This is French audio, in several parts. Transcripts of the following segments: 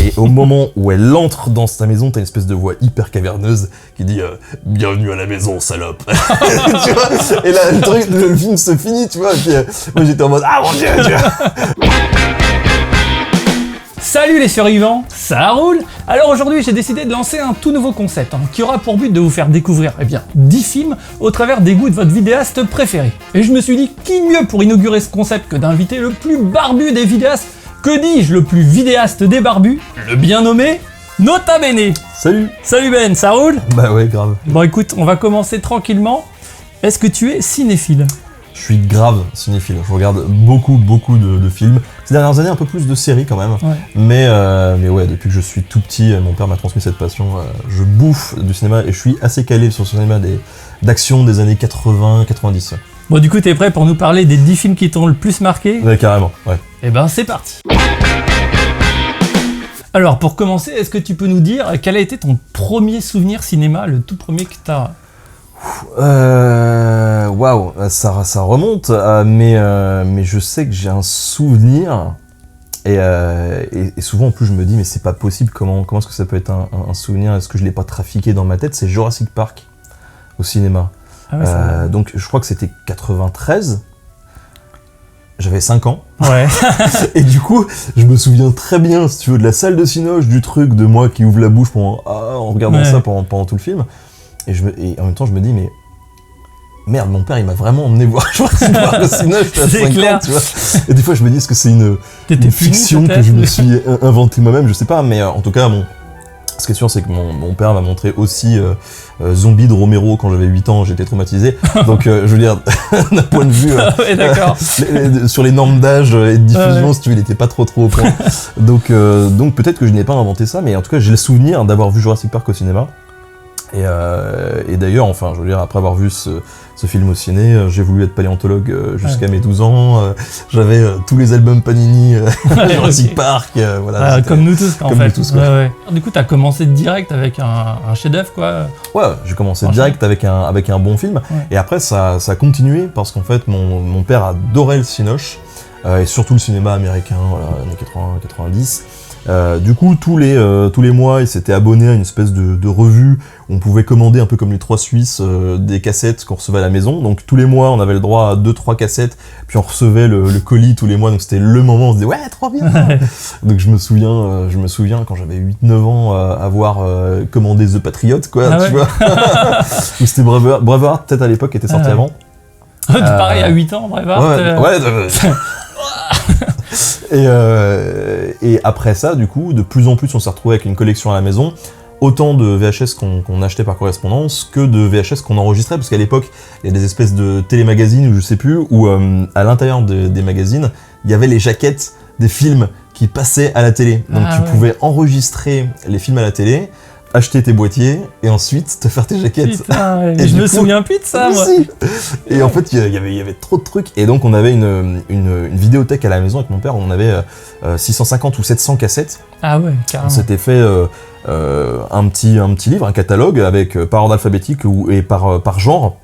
Et au moment où elle entre dans sa maison, t'as une espèce de voix hyper caverneuse qui dit bienvenue à la maison, salope. Tu vois, et là, le film se finit, tu vois. Et puis, moi, j'étais en mode ah mon dieu, Dieu. Salut les survivants, ça roule. Alors aujourd'hui j'ai décidé de lancer un tout nouveau concept qui aura pour but de vous faire découvrir 10 films au travers des goûts de votre vidéaste préféré. Et je me suis dit, qui mieux pour inaugurer ce concept que d'inviter le plus barbu des vidéastes, que dis-je, le plus vidéaste des barbus, le bien nommé Nota Bene. Salut. Salut Ben, ça roule? Bah ouais, grave. Bon écoute, on va commencer tranquillement. Est-ce que tu es cinéphile? Je suis grave cinéphile, je regarde beaucoup de films. Ces dernières années, un peu plus de séries quand même. Ouais. Mais ouais, depuis que je suis tout petit, mon père m'a transmis cette passion. Je bouffe du cinéma et je suis assez calé sur le cinéma d'action des années 80-90. Bon, du coup, t'es prêt pour nous parler des 10 films qui t'ont le plus marqué? Ouais, carrément, ouais. Eh ben, c'est parti. Alors, pour commencer, est-ce que tu peux nous dire quel a été ton premier souvenir cinéma, le tout premier que t'as... Waouh, ça remonte, mais je sais que j'ai un souvenir et souvent en plus je me dis mais c'est pas possible, comment est-ce que ça peut être un souvenir, est-ce que je l'ai pas trafiqué dans ma tête, c'est Jurassic Park au cinéma. Ah ouais, donc je crois que c'était 93, j'avais 5 ans. Ouais. Et du coup je me souviens très bien, si tu veux, de la salle de cinoche, du truc de moi qui ouvre la bouche en regardant ça pendant tout le film. Et en même temps, je me dis, mais merde, mon père, il m'a vraiment emmené voir Jurassic Park au cinéma, j'étais à 5 ans, tu vois. Et des fois, je me dis, est-ce que c'est une fiction que je me suis inventée moi-même, je sais pas, mais en tout cas, ce qui est sûr, c'est que mon père m'a montré aussi Zombie de Romero quand j'avais 8 ans, j'étais traumatisé. Donc, je veux dire, d'un point de vue, ouais, d'accord. sur les normes d'âge et de diffusion, si tu veux, il était pas trop au point. Donc peut-être que je n'ai pas inventé ça, mais en tout cas, j'ai le souvenir d'avoir vu Jurassic Park au cinéma. Et d'ailleurs, enfin, je veux dire, après avoir vu ce film au ciné, j'ai voulu être paléontologue jusqu'à mes 12 ans. J'avais tous les albums Panini, Jurassic Park, voilà. Comme nous tous, en fait. Nous tous, quoi. Ouais. Du coup, t'as commencé direct avec un chef-d'œuvre, quoi. Ouais, j'ai commencé direct avec un bon film. Ouais. Et après, ça a continué parce qu'en fait, mon père adorait le cinoche et surtout le cinéma américain, voilà, années 80-90. Du coup, tous les mois, il s'était abonné à une espèce de revue où on pouvait commander un peu comme les 3 Suisses des cassettes qu'on recevait à la maison. Donc tous les mois, on avait le droit à 2-3 cassettes, puis on recevait le colis tous les mois. Donc c'était le moment, on se disait ouais, trop bien. Donc je me souviens quand j'avais 8-9 ans avoir commandé The Patriot, quoi, tu vois. Ou c'était Braveheart, peut-être à l'époque, était sorti avant. Pareil à 8 ans, Braveheart. Ouais. Et après ça, du coup, de plus en plus, on s'est retrouvé avec une collection à la maison, autant de VHS qu'on achetait par correspondance que de VHS qu'on enregistrait, parce qu'à l'époque, il y a des espèces de télémagazines, ou je sais plus, où à l'intérieur des magazines, il y avait les jaquettes des films qui passaient à la télé. Donc tu pouvais enregistrer les films à la télé, acheter tes boîtiers et ensuite te faire tes jaquettes. Putain, ouais. Et je me souviens plus de ça, moi. Si. Et en fait, il y avait trop de trucs. Et donc, on avait une vidéothèque à la maison avec mon père où on avait 650 ou 700 cassettes. Ah ouais, carrément. On s'était fait un petit livre, un catalogue avec par ordre alphabétique et par genre.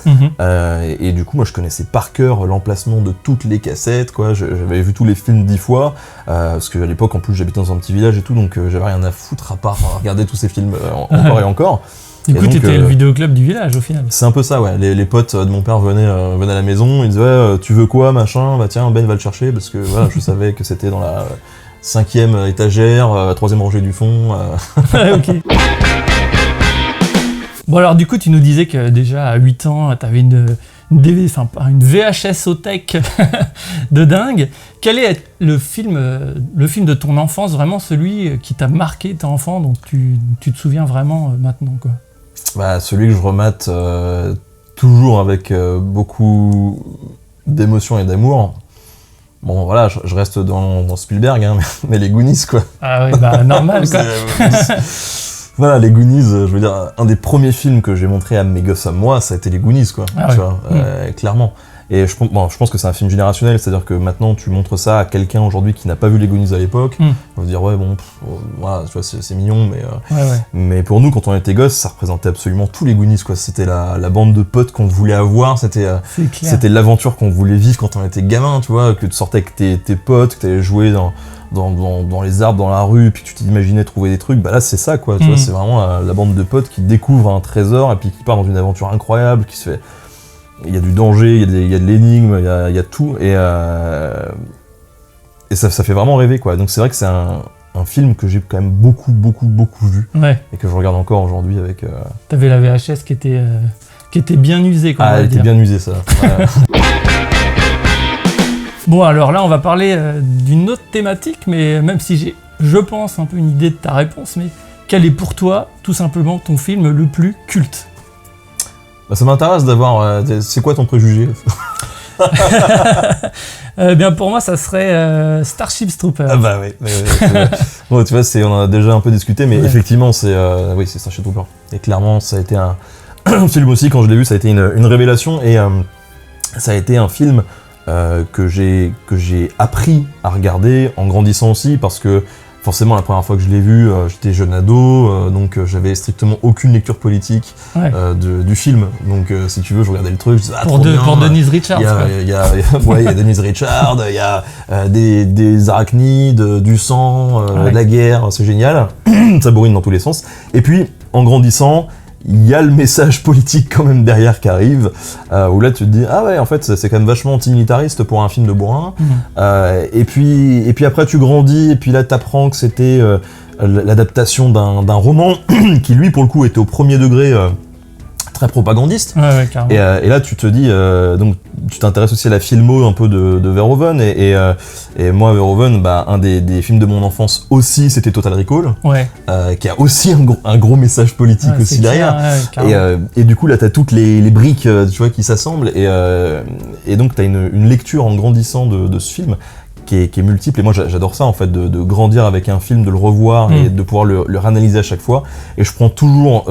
Et du coup, moi, je connaissais par cœur l'emplacement de toutes les cassettes, quoi. J'avais vu tous les films 10 fois, parce qu'à l'époque, en plus, j'habitais dans un petit village et tout, donc j'avais rien à foutre à part regarder tous ces films encore et encore. Du coup, t'étais le vidéoclub du village, au final. C'est un peu ça, ouais. Les potes de mon père venaient à la maison, ils disaient ouais, tu veux quoi, machin, bah tiens, Ben va le chercher, parce que voilà, je savais que c'était dans la 5e étagère, 3e rangée du fond. Ok. Bon alors du coup, tu nous disais que déjà à 8 ans, t'avais une VHS-othèque de dingue. Quel est le film de ton enfance, vraiment celui qui t'a marqué, t'es enfant, donc tu te souviens vraiment maintenant, quoi? Bah, celui que je remate toujours avec beaucoup d'émotion et d'amour. Bon voilà, je reste dans Spielberg, hein, mais les Goonies, quoi. Ah oui, bah normal, quoi. Voilà, les Goonies, je veux dire, un des premiers films que j'ai montré à mes gosses à moi, ça a été les Goonies, quoi. Ah tu vois, clairement. Et je pense que c'est un film générationnel, c'est-à-dire que maintenant tu montres ça à quelqu'un aujourd'hui qui n'a pas vu les Goonies à l'époque, il va se dire ouais bon, voilà, tu vois, c'est mignon, mais pour nous quand on était gosses, ça représentait absolument tous les Goonies, quoi. C'était la bande de potes qu'on voulait avoir, c'était l'aventure qu'on voulait vivre quand on était gamin, tu vois, que tu sortais avec tes potes, que tu allais jouer dans les arbres, dans la rue, puis tu t'imaginais trouver des trucs, bah là c'est ça quoi, tu vois, c'est vraiment la bande de potes qui découvre un trésor et puis qui part dans une aventure incroyable, qui se fait... Il y a du danger, il y a de l'énigme, il y a tout, et ça fait vraiment rêver quoi. Donc c'est vrai que c'est un film que j'ai quand même beaucoup vu, et que je regarde encore aujourd'hui avec... T'avais la VHS qui était bien usée quand même. Ah, elle était bien usée ça. Ouais. Bon alors là on va parler d'une autre thématique, mais même si j'ai, je pense, un peu une idée de ta réponse, mais quel est pour toi tout simplement ton film le plus culte? Bah, ça m'intéresse d'avoir... c'est quoi ton préjugé? Bien pour moi ça serait Starship Troopers. Ah bah oui. Bon, tu vois, on en a déjà un peu discuté, mais effectivement c'est Starship Troopers. Et clairement ça a été un film aussi, quand je l'ai vu, ça a été une révélation, et ça a été un film que j'ai appris à regarder en grandissant aussi, parce que forcément la première fois que je l'ai vu, j'étais jeune ado, donc j'avais strictement aucune lecture politique du film, donc si tu veux je regardais le truc, je disais, pour Denise Richards. Il y a Denise Richards, il y a des arachnides, du sang, de la guerre, c'est génial, ça bourrine dans tous les sens, et puis en grandissant, il y a le message politique quand même derrière qui arrive, où là tu te dis ah ouais, en fait c'est quand même vachement antimilitariste pour un film de bourrin. Et puis après tu grandis, et puis là t'apprends que c'était l'adaptation d'un roman qui lui pour le coup était au premier degré très propagandiste. Et là tu te dis, donc tu t'intéresses aussi à la filmo un peu de Verhoeven, et moi Verhoeven, bah, un des films de mon enfance aussi c'était Total Recall, qui a aussi un gros message politique aussi derrière, et du coup là t'as toutes les briques tu vois, qui s'assemblent, et donc t'as une lecture en grandissant de ce film qui est multiple, et moi j'adore ça en fait, de grandir avec un film, de le revoir et de pouvoir le réanalyser à chaque fois, et je prends toujours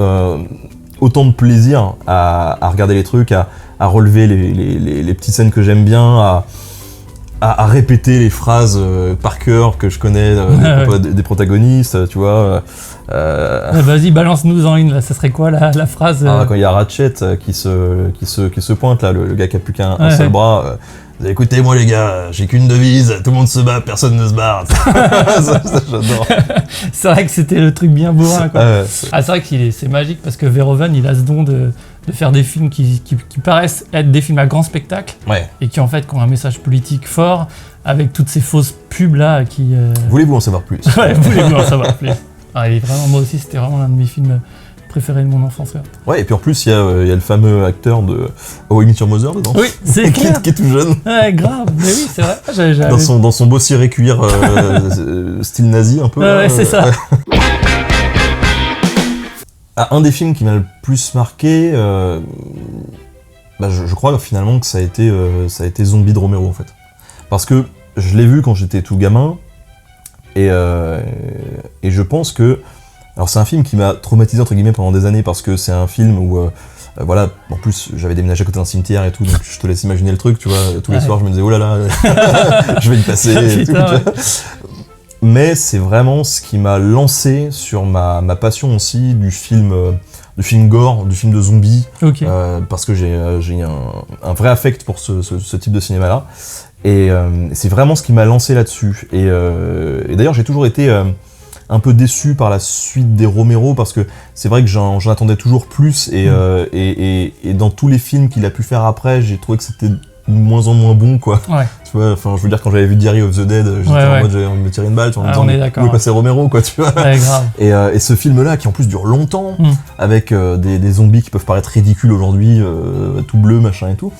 autant de plaisir à regarder les trucs, à relever les petites scènes que j'aime bien, à répéter les phrases par cœur que je connais des protagonistes, tu vois. Vas-y, balance-nous-en une, là. Ça serait quoi la phrase Quand il y a Ratchet qui se pointe, là, le gars qui a plus qu'un seul bras, écoutez, moi les gars, j'ai qu'une devise, tout le monde se bat, personne ne se barre. ça j'adore. C'est vrai que c'était le truc bien bourrin, quoi. C'est vrai que c'est magique, parce que Verhoeven, il a ce don de faire des films qui paraissent être des films à grand spectacle, et qui en fait ont un message politique fort, avec toutes ces fausses pubs là qui... Voulez-vous en savoir plus? Voulez-vous en savoir plus. Et vraiment, moi aussi, c'était vraiment l'un de mes films préféré de mon enfance. Ouais, et puis en plus, il y a le fameux acteur de How I Met Your Mother dedans. Oui, c'est clair. qui est tout jeune. Ouais, grave. Mais oui, c'est vrai. Dans son beau ciré cuir style nazi, un peu. Ouais, c'est ça. Un des films qui m'a le plus marqué, je crois finalement que ça a été Zombie de Romero, en fait. Parce que je l'ai vu quand j'étais tout gamin, et je pense que... Alors c'est un film qui m'a traumatisé entre guillemets pendant des années, parce que c'est un film où voilà, en plus j'avais déménagé à côté d'un cimetière et tout, donc je te laisse imaginer le truc, tu vois, tous les soirs je me disais oh là là, je vais y passer et tout, mais c'est vraiment ce qui m'a lancé sur ma passion aussi du film gore, du film de zombies, parce que j'ai un vrai affect pour ce type de cinéma là, et c'est vraiment ce qui m'a lancé là-dessus, et d'ailleurs j'ai toujours été un peu déçu par la suite des Romero, parce que c'est vrai que j'en attendais toujours plus, et dans tous les films qu'il a pu faire après, j'ai trouvé que c'était de moins en moins bon, quoi. Tu vois, enfin, je veux dire, quand j'avais vu Diary of the Dead, j'étais en mode, j'avais envie de me tirer une balle, tu vois, en me disant, où est passé Romero, quoi, tu vois. Grave. Et ce film-là, qui en plus dure longtemps, avec des zombies qui peuvent paraître ridicules aujourd'hui, tout bleu, machin et tout.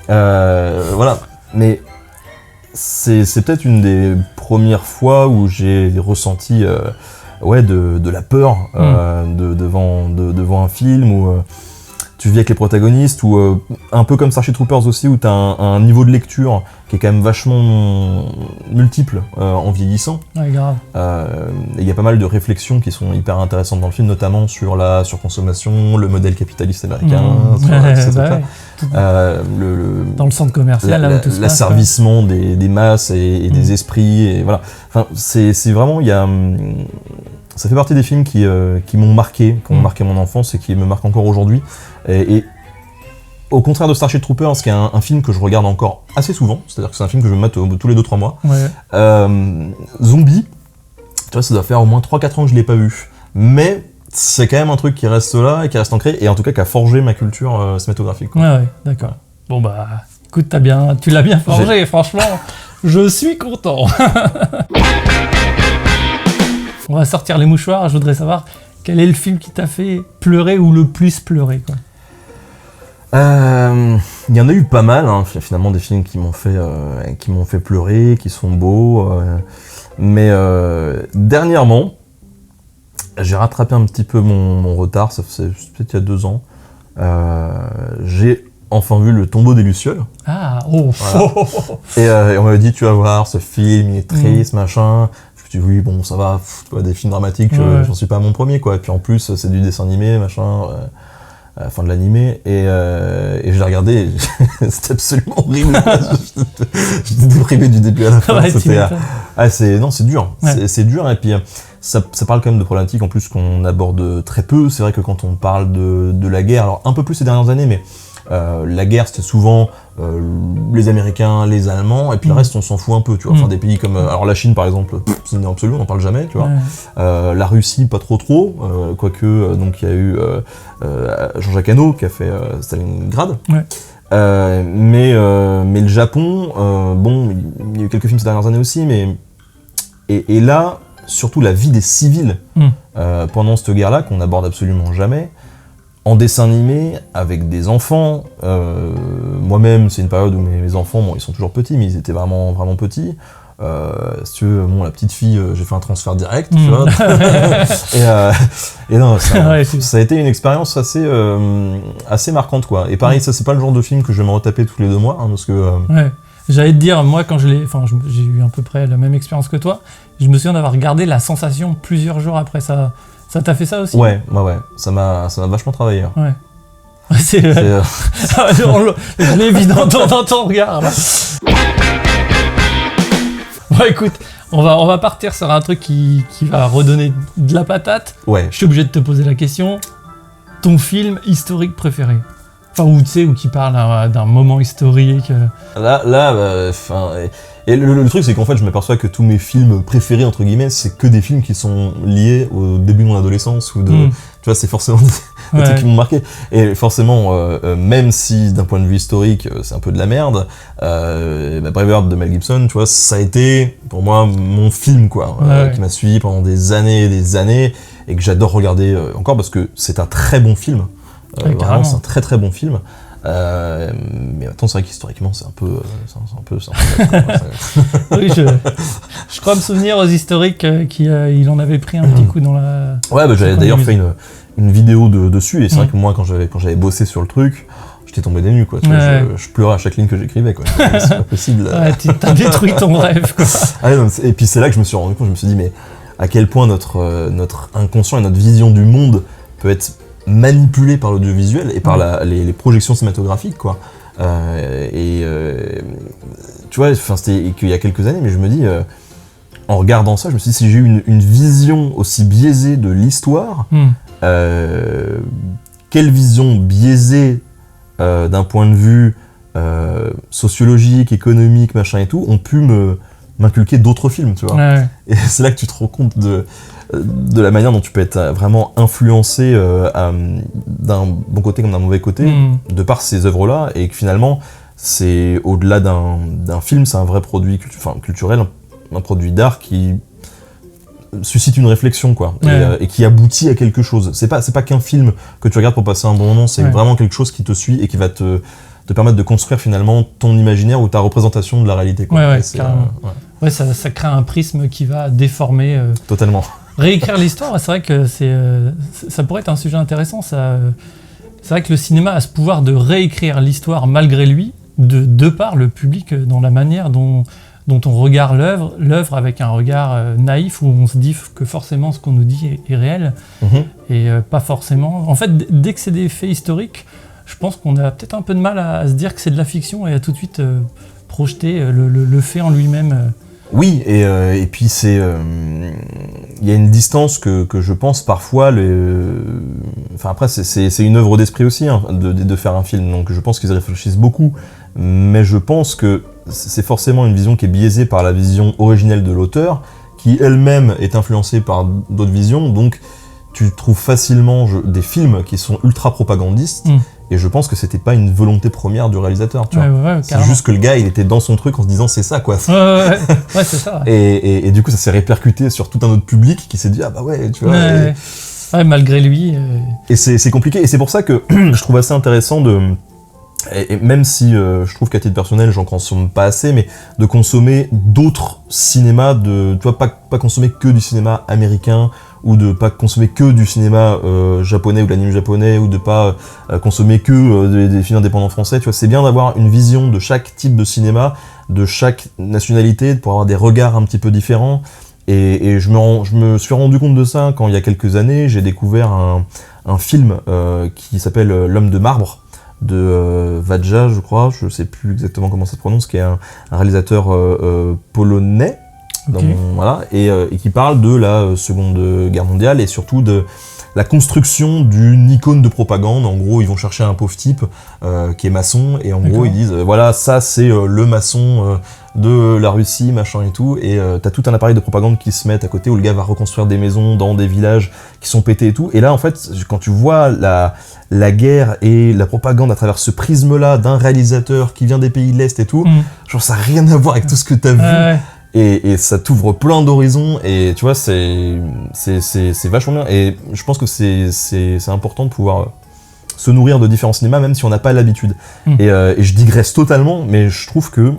Voilà. Mais c'est peut-être une des premières fois où j'ai ressenti de la peur devant un film où tu vis avec les protagonistes, ou un peu comme Starship Troopers aussi, où tu as un niveau de lecture qui est quand même vachement multiple en vieillissant. Grave. Il y a pas mal de réflexions qui sont hyper intéressantes dans le film, notamment sur la surconsommation, le modèle capitaliste américain, dans le centre commercial, là où tout se passe. L'asservissement des masses et des esprits, et voilà. Enfin, c'est vraiment, ça fait partie des films qui m'ont marqué, qui ont marqué mon enfance et qui me marquent encore aujourd'hui. Et au contraire de Starship Troopers, qui est un film que je regarde encore assez souvent, c'est-à-dire que c'est un film que je me mate tous les 2-3 mois. Zombie, tu vois, ça doit faire au moins 3-4 ans que je l'ai pas vu. Mais c'est quand même un truc qui reste là et qui reste ancré, et en tout cas qui a forgé ma culture cinématographique. Quoi. Ouais, d'accord. Bon bah, écoute, tu l'as bien forgé, franchement, je suis content. On va sortir les mouchoirs, je voudrais savoir quel est le film qui t'a fait pleurer ou le plus pleurer, quoi. Il y en a eu pas mal, hein, finalement, des films qui m'ont fait pleurer, qui sont beaux, mais dernièrement, j'ai rattrapé un petit peu mon retard, ça fait peut-être il y a 2 ans. J'ai enfin vu Le Tombeau des Lucioles. Ah, oh, voilà. Et on m'avait dit, tu vas voir, ce film, il est triste, machin. Je me suis dit, oui, bon, ça va, tu vois, des films dramatiques, j'en suis pas à mon premier, quoi. Et puis en plus, c'est du dessin animé, machin, enfin de l'animé. Et je l'ai regardé, et c'était absolument horrible. J'étais déprimé du début à la fin. C'est dur. Ouais. C'est dur, et puis ça parle quand même de problématiques en plus qu'on aborde très peu. C'est vrai que quand on parle de la guerre, alors un peu plus ces dernières années, mais la guerre, c'était souvent les Américains, les Allemands, et puis le reste, on s'en fout un peu, tu vois. Enfin, des pays comme... alors la Chine, par exemple, c'est une absolue, on n'en parle jamais, tu vois. La Russie, pas trop, quoique, donc il y a eu Jean-Jacques Hano qui a fait Stalingrad. Ouais. Mais le Japon, bon, il y a eu quelques films ces dernières années aussi, mais... Et là, surtout la vie des civils pendant cette guerre-là, qu'on n'aborde absolument jamais, en dessin animé, avec des enfants. Moi-même, c'est une période où mes enfants, bon, ils sont toujours petits, mais ils étaient vraiment, vraiment petits. Si tu veux, bon, la petite fille, j'ai fait un transfert direct, tu vois. Et non, ça a été une expérience assez marquante, quoi. Et pareil, ça, c'est pas le genre de film que je vais me retaper tous les 2 mois, hein, parce que... Ouais. J'allais te dire, moi, quand j'ai eu à peu près la même expérience que toi, je me souviens d'avoir gardé la sensation plusieurs jours après ça. Ça t'a fait ça aussi ? Ouais. Ça m'a vachement travaillé. Ouais. Je l'ai vu dans ton regard. Là. Bon, écoute, on va partir sur un truc qui va redonner de la patate. Ouais. Je suis obligé de te poser la question. Ton film historique préféré ? Enfin, ou qui parle d'un moment historique. Et le truc, c'est qu'en fait, je m'aperçois que tous mes films préférés, entre guillemets, c'est que des films qui sont liés au début de mon adolescence, ou tu vois, c'est forcément des trucs qui m'ont marqué. Et forcément, même si d'un point de vue historique, c'est un peu de la merde, Braveheart de Mel Gibson, tu vois, ça a été, pour moi, mon film, quoi, qui m'a suivi pendant des années et des années, et que j'adore regarder encore, parce que c'est un très bon film. Vraiment, c'est un très très bon film. Mais attends, c'est vrai qu'historiquement, c'est un peu. Oui, je crois me souvenir aux historiques qu'il en avait pris un petit coup dans la. Ouais, j'avais d'ailleurs fait une vidéo dessus, et c'est vrai que moi, quand j'avais bossé sur le truc, j'étais tombé des nues, quoi. Je pleurais à chaque ligne que j'écrivais, quoi. C'est pas possible. Ouais, t'as détruit ton rêve, quoi. Et puis c'est là que je me suis rendu compte, je me suis dit, mais à quel point notre inconscient et notre vision du monde peut être manipulé par l'audiovisuel et par les projections cinématographiques, quoi. Tu vois, c'était qu'il y a quelques années, mais je me dis, en regardant ça, je me suis dit, si j'ai eu une vision aussi biaisée de l'histoire, quelle vision biaisée d'un point de vue sociologique, économique, machin et tout, ont pu m'inculquer d'autres films, tu vois. Ouais. Et c'est là que tu te rends compte de la manière dont tu peux être vraiment influencé d'un bon côté comme d'un mauvais côté, de par ces œuvres-là, et que finalement, c'est au-delà d'un film, c'est un vrai produit culturel, un produit d'art qui suscite une réflexion, quoi, et qui aboutit à quelque chose. C'est pas qu'un film que tu regardes pour passer un bon moment, c'est vraiment quelque chose qui te suit et qui va te permettre de construire finalement ton imaginaire ou ta représentation de la réalité, quoi. Ça crée un prisme qui va déformer... Totalement. Réécrire l'histoire, c'est vrai que ça pourrait être un sujet intéressant. C'est vrai que le cinéma a ce pouvoir de réécrire l'histoire malgré lui, de par le public, dans la manière dont on regarde l'œuvre avec un regard naïf, où on se dit que forcément ce qu'on nous dit est réel, et pas forcément... En fait, dès que c'est des faits historiques, je pense qu'on a peut-être un peu de mal à se dire que c'est de la fiction et à tout de suite projeter le fait en lui-même. Oui, et puis c'est y a une distance que je pense parfois, enfin après c'est une œuvre d'esprit aussi hein, de faire un film, donc je pense qu'ils réfléchissent beaucoup, mais je pense que c'est forcément une vision qui est biaisée par la vision originelle de l'auteur, qui elle-même est influencée par d'autres visions, donc tu trouves facilement des films qui sont ultra propagandistes, et je pense que c'était pas une volonté première du réalisateur, tu vois. C'est juste que le gars, il était dans son truc en se disant c'est ça, quoi. Ouais, c'est ça. Et du coup, ça s'est répercuté sur tout un autre public qui s'est dit ah bah ouais, tu vois. Ouais, malgré lui. Et c'est compliqué, et c'est pour ça que je trouve assez intéressant et même si je trouve qu'à titre personnel, j'en consomme pas assez, mais de consommer d'autres cinémas, tu vois, pas consommer que du cinéma américain, ou de pas consommer que du cinéma japonais ou de l'anime japonais, ou de pas consommer que des films indépendants français, tu vois, c'est bien d'avoir une vision de chaque type de cinéma, de chaque nationalité, pour avoir des regards un petit peu différents, et je me suis rendu compte de ça quand il y a quelques années, j'ai découvert un film qui s'appelle L'Homme de marbre, de Vadja, je crois, je sais plus exactement comment ça se prononce, qui est un réalisateur polonais, voilà, et qui parle de la Seconde Guerre mondiale et surtout de la construction d'une icône de propagande. En gros, ils vont chercher un pauvre type qui est maçon, et en gros, ils disent voilà, ça c'est le maçon de la Russie, machin et tout, et t'as tout un appareil de propagande qui se met à côté où le gars va reconstruire des maisons dans des villages qui sont pétés et tout. Et là, en fait, quand tu vois la guerre et la propagande à travers ce prisme-là d'un réalisateur qui vient des pays de l'Est et tout, genre ça n'a rien à voir avec tout ce que t'as vu. Et ça t'ouvre plein d'horizons, et tu vois, c'est vachement bien. Et je pense que c'est important de pouvoir se nourrir de différents cinémas, même si on n'a pas l'habitude. Et je digresse totalement, mais je trouve que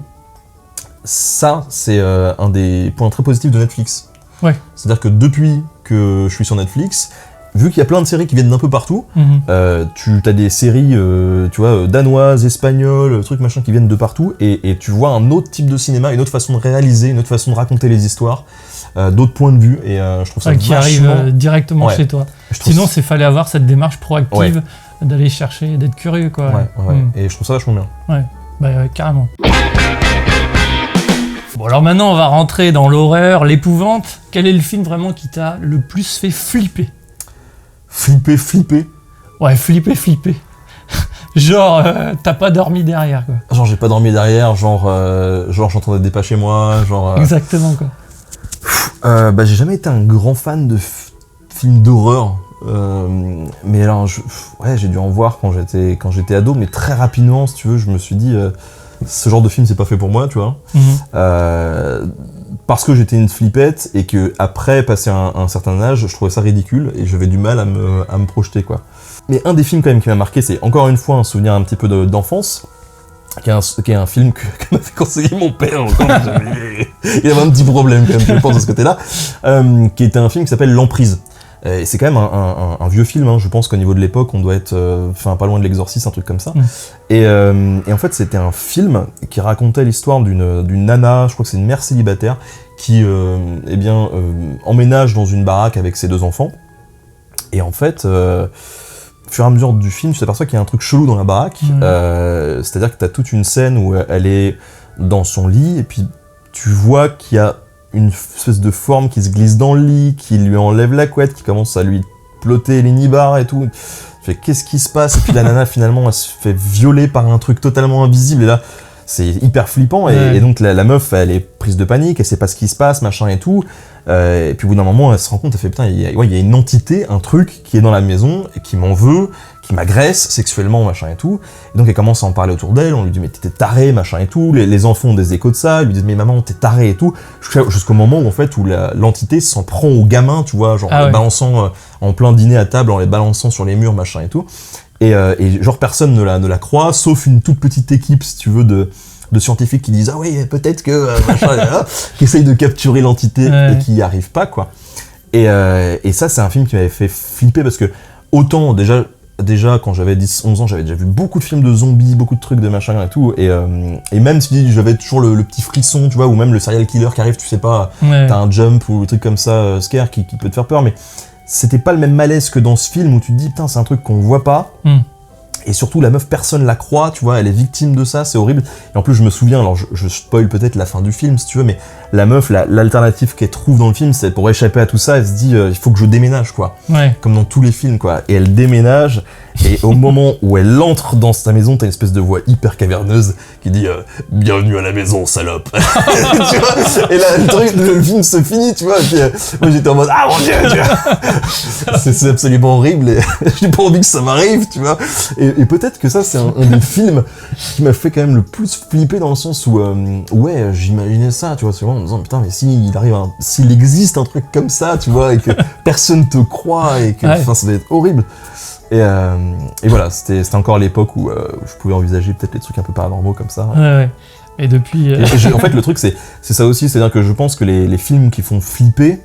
ça, c'est un des points très positifs de Netflix. C'est-à-dire que depuis que je suis sur Netflix, vu qu'il y a plein de séries qui viennent d'un peu partout, tu as des séries tu vois, danoises, espagnoles, trucs machin qui viennent de partout, et tu vois un autre type de cinéma, une autre façon de réaliser, une autre façon de raconter les histoires, d'autres points de vue, et je trouve ça qui arrive directement chez toi. Sinon, il fallait avoir cette démarche proactive d'aller chercher, d'être curieux, quoi. Et je trouve ça vachement bien. Carrément. Bon, alors maintenant, on va rentrer dans l'horreur, l'épouvante. Quel est le film vraiment qui t'a le plus fait flipper ? Flipper. Ouais, flipper. Genre, t'as pas dormi derrière, quoi. Genre, j'ai pas dormi derrière, genre j'entendais des pas chez moi, genre... Exactement, quoi. J'ai jamais été un grand fan de films d'horreur, mais alors, j'ai dû en voir quand j'étais ado, mais très rapidement, si tu veux, je me suis dit... ce genre de film, c'est pas fait pour moi, tu vois. Parce que j'étais une flippette, et que après, passé un certain âge, je trouvais ça ridicule, et j'avais du mal à me projeter, quoi. Mais un des films quand même qui m'a marqué, c'est encore une fois un souvenir un petit peu d'enfance, qui est un film que m'avait conseillé mon père. Il y avait un petit problème quand même, je pense, de ce côté-là, qui était un film qui s'appelle L'Emprise. Et c'est quand même un vieux film, hein. Je pense qu'au niveau de l'époque, on doit être pas loin de l'Exorciste, un truc comme ça. Et en fait, c'était un film qui racontait l'histoire d'une nana, je crois que c'est une mère célibataire, qui emménage dans une baraque avec ses 2 enfants. Et en fait, au fur et à mesure du film, tu t'aperçois qu'il y a un truc chelou dans la baraque. C'est-à-dire que t'as toute une scène où elle est dans son lit, et puis tu vois qu'il y a une espèce de forme qui se glisse dans le lit, qui lui enlève la couette, qui commence à lui plotter les nibards et tout. Fait qu'est-ce qui se passe ? Et puis la nana, finalement, elle se fait violer par un truc totalement invisible, et là, c'est hyper flippant, et donc la meuf, elle est prise de panique, elle sait pas ce qui se passe, machin et tout, et puis au bout d'un moment, elle se rend compte, elle fait putain, il y a une entité, un truc qui est dans la maison, et qui m'en veut, qui m'agresse sexuellement, machin et tout, et donc elle commence à en parler autour d'elle, on lui dit mais t'es taré, machin et tout, les enfants ont des échos de ça, ils lui disent mais maman t'es taré et tout, jusqu'au moment où en fait, où l'entité s'en prend au gamin, tu vois, genre en les balançant en plein dîner à table, en les balançant sur les murs, machin et tout, et genre personne ne la croit, sauf une toute petite équipe, si tu veux, de scientifiques qui disent ah oui peut-être que machin, qui essayent de capturer l'entité et qui n'y arrivent pas, quoi. Et ça, c'est un film qui m'avait fait flipper, parce que autant déjà quand j'avais 10-11 ans, j'avais déjà vu beaucoup de films de zombies, beaucoup de trucs de machin et tout, et même si j'avais toujours le petit frisson, tu vois, ou même le serial killer qui arrive, tu sais pas, t'as un jump ou un truc comme ça, scare, qui peut te faire peur, mais c'était pas le même malaise que dans ce film où tu te dis putain, c'est un truc qu'on voit pas, Et surtout, la meuf, personne la croit, tu vois, elle est victime de ça, c'est horrible. Et en plus, je me souviens, alors je spoil peut-être la fin du film, si tu veux, mais la meuf, l'alternative qu'elle trouve dans le film, c'est pour échapper à tout ça, elle se dit, il faut que je déménage, quoi. Ouais. Comme dans tous les films, quoi. Et elle déménage, et au moment où elle entre dans sa maison, t'as une espèce de voix hyper caverneuse qui dit bienvenue à la maison, salope. Tu vois, et là, le film se finit, tu vois. Et puis, moi, j'étais en mode ah mon dieu, tu vois. C'est absolument horrible, et j'ai pas envie que ça m'arrive, tu vois. Et peut-être que ça, c'est un des films qui m'a fait quand même le plus flipper dans le sens où, ouais, j'imaginais ça, tu vois, c'est vraiment en me disant, putain, mais s'il existe un truc comme ça, tu vois, et que personne te croit, et que, enfin, ça va être horrible. Et voilà, c'était encore l'époque où je pouvais envisager peut-être les trucs un peu paranormaux comme ça. Ouais. Et depuis... en fait, le truc, c'est ça aussi, c'est-à-dire que je pense que les films qui font flipper,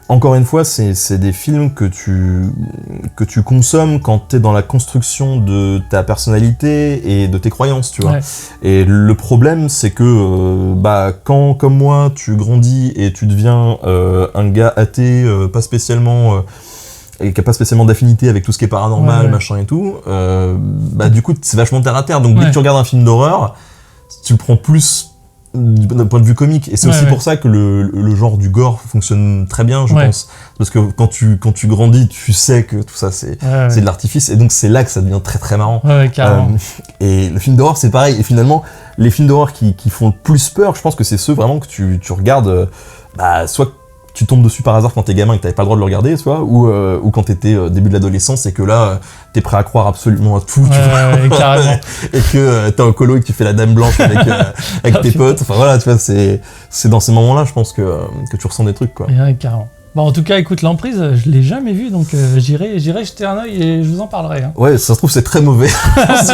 encore une fois, c'est des films que tu consommes quand t'es dans la construction de ta personnalité et de tes croyances, tu vois. Ouais. Et le problème, c'est que quand, comme moi, tu grandis et tu deviens un gars athée, pas spécialement... et qui a pas spécialement d'affinité avec tout ce qui est paranormal, machin et tout, du coup, c'est vachement terre à terre. Donc, dès que tu regardes un film d'horreur, tu le prends plus d'un point de vue comique. Et c'est aussi pour ça que le genre du gore fonctionne très bien, je pense. Parce que quand tu grandis, tu sais que tout ça, c'est de l'artifice. Et donc, c'est là que ça devient très très marrant. Ouais, carrément. Et le film d'horreur, c'est pareil. Et finalement, les films d'horreur qui font le plus peur, je pense que c'est ceux vraiment que tu regardes, soit tu tombes dessus par hasard quand t'es gamin et que t'avais pas le droit de le regarder, tu vois, ou quand t'étais début de l'adolescence et que là, t'es prêt à croire absolument à tout, tu vois. Carrément. Et que t'es en colo et que tu fais la dame blanche avec tes potes, enfin voilà, tu vois, c'est dans ces moments-là, je pense que tu ressens des trucs, quoi. Ouais, carrément. Bon, en tout cas, écoute, l'Emprise, je l'ai jamais vu, donc j'irai jeter un œil et je vous en parlerai. Hein. Ouais, ça se trouve, c'est très mauvais.